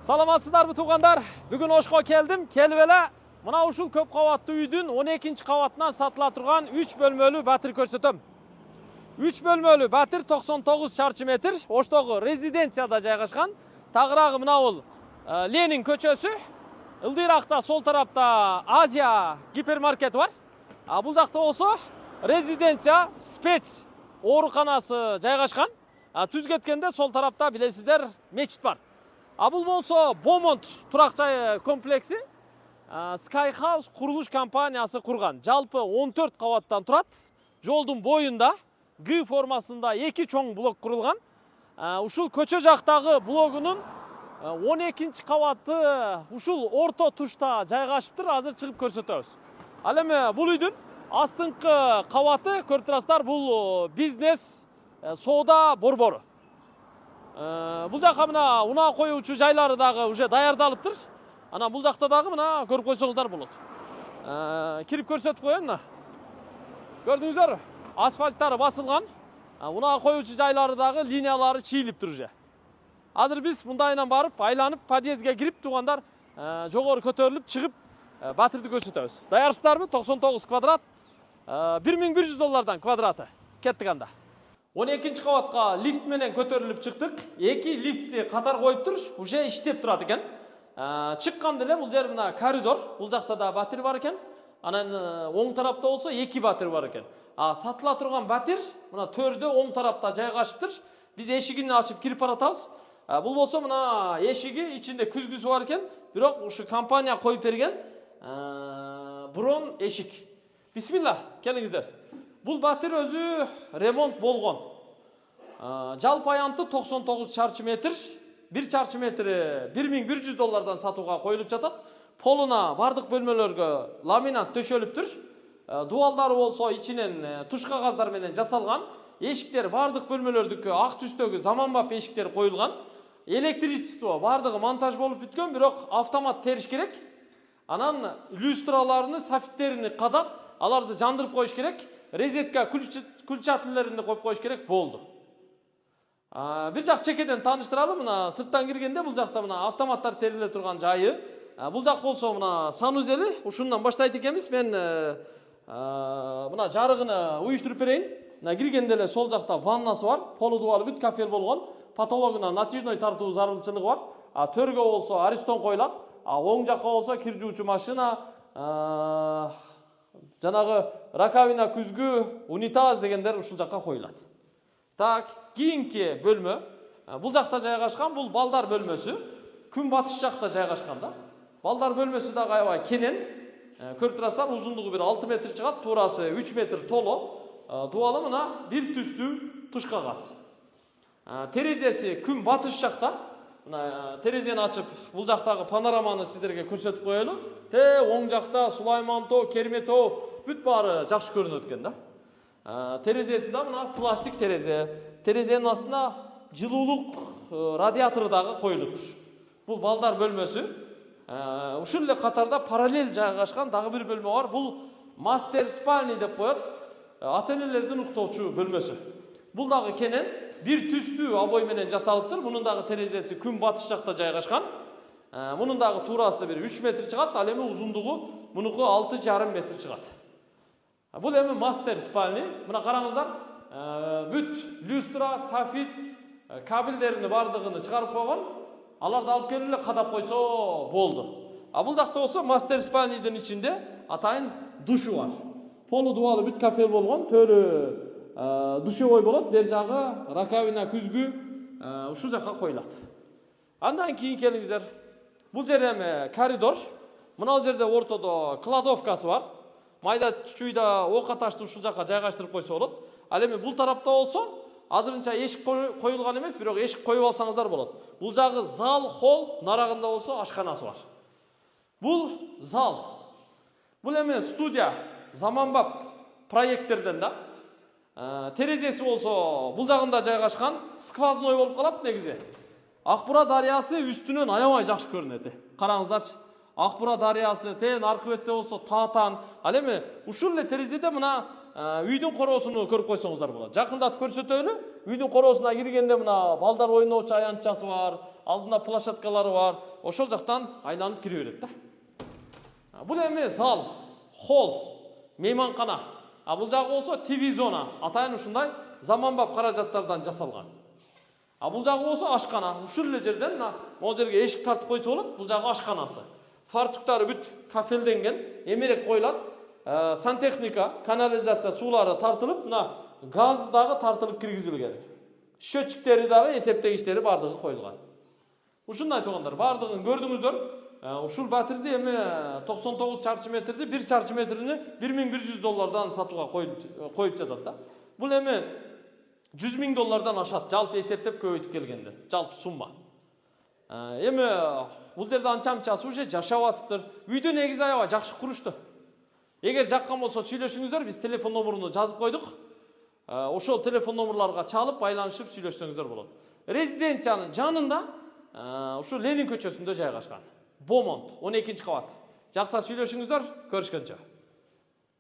Саламатсыздарбы туугандар? Бүгүн Ошко келдим. Келип эле мына ушул көп кабаттуу үйдүн 12-кабатынан сатыла турган 3 бөлмөлүү батир көрсөтөм. 3 бөлмөлүү батир 99 чарчы метр, Оштогу резиденцияда жайгашкан. Тагыраагы мына бул Ленин көчөсү. Ылдыйракта сол тарапта Азия гипермаркети бар. Бул жакта болсо резиденция спец ооруканасы жайгашкан. Түз кеткенде сол тарапта билесиздер мечит бар. Бул болсо Бомонт турак жай комплекси Sky House курулуш компаниясы курган. Жалпы 14 кабаттан турат. Жолдун боюнда Г формасында 2 чоң блок курулган. Ушул көчө жактагы блогунун 12 кабаты ушул орто тушта жайгашыптыр. Азыр чыгып көрсөтөбүз. Ал эми бул үйдүн астыңкы кабаты көрүп турасыздар, бул бизнес соода борбору. Бул жака мына унаа коюучу жайлары дагы уже даярдалыптыр. Ана бул жакта дагы мына көрүп койсоңуздар болот. Кирип көрсөтүп коеюн мына. Көрдүңүздөр? Асфальттары басылган. Унаа коюучу жайлары дагы линиялары чийилиптир уже. Азыр биз мындайынан барып, айланып, подъездге кирип туугандар жогору көтөрүлүп чыгып батирди көрсөтөбүз. Даярсыздарбы? 99 квадрат. $1100 квадраты. Кеттик анда. 12 кабатка лифт менен көтөрүлүп чыктык. 2 лифтти катар коюптур, уже иштеп турат экен. Чыкканда эле бул жер мына коридор, бул жакта да батир бар экен. Анан оң тарапта болсо 2 батир бар экен. Сатыла турган батир мына төрдө оң тарапта жайгашыптыр. Биз эшигин ачып кирип баратабыз. Бул болсо мына эшиги ичинде күзгүсү бар экен, бирок ушу компания коюп берген брон эшик. Бисмилла, келиңиздер. Бул батир өзү ремонт болгон. Жалпы аянты 99 чарчы метр, 1 чарчы метри $1100 сатууга коюлуп жатат. Полуна бардык бөлмөлөргө ламинат төшөлүптүр. Дуалдары болсо ичинен туш кагаздар менен жасалган. Эшиктер бардык бөлмөлөрдүкү ак түстөгү заманбап эшиктер коюлган. Электричество бардыгы монтаж болуп бүткөн, бирок автомат териш керек. Анан люстраларыны, софиттерини кадап, аларды жандырып коюш керек. Резетка күлчатыларын коюп коюш керек, болду. Бир жак чекеден тааныштыралы, мына сырттан киргенде бул жакта мына автоматтар териле турган жайы. Бул жак болсо мына санузели, ушундан баштайт экенбиз. Мен мына жарыгыны уюштуруп берейин. Мына киргенде эле сол жакта ваннасы бар, полу дубалы бүт кафел болгон. Потологуна натяжной тартуу зарылчылыгы бар. Төргө болсо аристон коюлат. Оң жакка болсо кир жуучу машина, жанагы раковина, күзгү, унитаз дегендер ушул жакка коюлат. Так, кийинки бөлмө. Бул жакта жайгашкан, бул балдар бөлмөсү. Күн батыш жакта жайгашкан да. Балдар бөлмөсү да аябай кенен. Көрүп турасыздар, узундугу бир 6 метр чыгат, туурасы 3 метр толо. Дуалы мына бир түстүү туш кагаз. Терезеси күн батыш жакта. Мына терезени ачып, бул жактагы панораманы сиздерге көрсөтүп коелу. Оң жакта Сулайман тоо, Кермет тоо бүт баары жакшы көрүнөт экен да. Терезеси да мына пластик терезе. Терезенин астына жылуулук радиатору дагы коюлуптур. Бул балдар бөлмөсү. Ушул эле катарда параллель жайгашкан дагы бир бөлмө бар. Бул мастер спальни деп коет. Ата-энелердин уктоочу бөлмөсү. Бул дагы кенен бир түстүү обой менен жасалыптыр. Мунун дагы терезеси күн батыш жакта жайгашкан. Мунун дагы туурасы бир 3 метр чыгат, ал эми узундугу мунуку 6,5 метр чыгат. Бул эми мастер спальни. Мына караңыздар, бүт люстра, софит, кабелдерини бардыгын чыгарып койгон. Аларды алып келип эле кадап койсо болду. Бул жакта болсо мастер спальнидин ичинде атайын душу бар. Полу дубалы бүт кафел болгон, төрү душевой болот, бер жагы раковина, күзгү ушул жакка коюлат. Андан кийин келиңиздер. Бул жер эми коридор. Мына жерде ортодо кладовкасы бар. Майда чуйда ока ташты ушул жакка жайгаштырып койсо болот. Ал эми бул тарапта болсо азырынча эшик коюлган эмес, бирок эшик коюп алсаңыздар болот. Бул жагы зал, холл, нарагында болсо ашканасы бар. Бул зал. Бул эми студия, заманбап проекттерден да. Терезеси болсо бул жагында жайгашкан, сквозной болуп калат негизи. Акбура дарыясы үстүнөн аябай жакшы көрүнөт. Караңыздарчы. Акбура дарыясы, аркы бетте болсо таатан. Ал эми ушул эле терезеде мына үйдүн короосуну көрүп койсоңуздар болот. Жакындатып көрсөтөлү. Үйдүн короосуна киргенде мына балдар ойноочу аянтчасы бар, алдында площадкалары бар. Ошол жактан айланып кире берет да. Бул эми зал, холл, мейманкана. Бул жагы болсо ТВ зона. Атайын ушундай заманбап каражаттардан жасалган. Бул жагы болсо ашкана. Ушул эле жерден могул жерге эшик тартып койсо болот. Бул жагы ашканасы. Фартуктары бүт кафелденген, эмерек коюлат. Сантехника, канализация суулары тартылып, мына газ дагы тартылып киргизилген. Счетчиктери дагы эсептегичтери бардыгы коюлган. Ушундай туугандар, бардыгын көрдүңүздөр. Ушул батирди эми 99 чарчы метрди 1 чарчы метрини $1100 сатууга коюп жатат да. Бул эми $100,000 ашат, жалпы эсептеп көбөйтүп келгенде, жалпы сумма. Эми бул жерде анча-мынча уже жашап атыптыр. Үйдү негизи аябай жакшы курушту. Эгер жаккан болсо сүйлөшүңүздөр, биз телефон номуруну жазып койдук. Ошол телефон номурларга чалып, байланышып сүйлөшсөңүздөр болот. Резиденциянын жанында ушу Ленин көчөсүндө жайгашкан. Бомонт, 12-кабат. Жакса сүйлөшүңүздөр, көрүшкөнчө.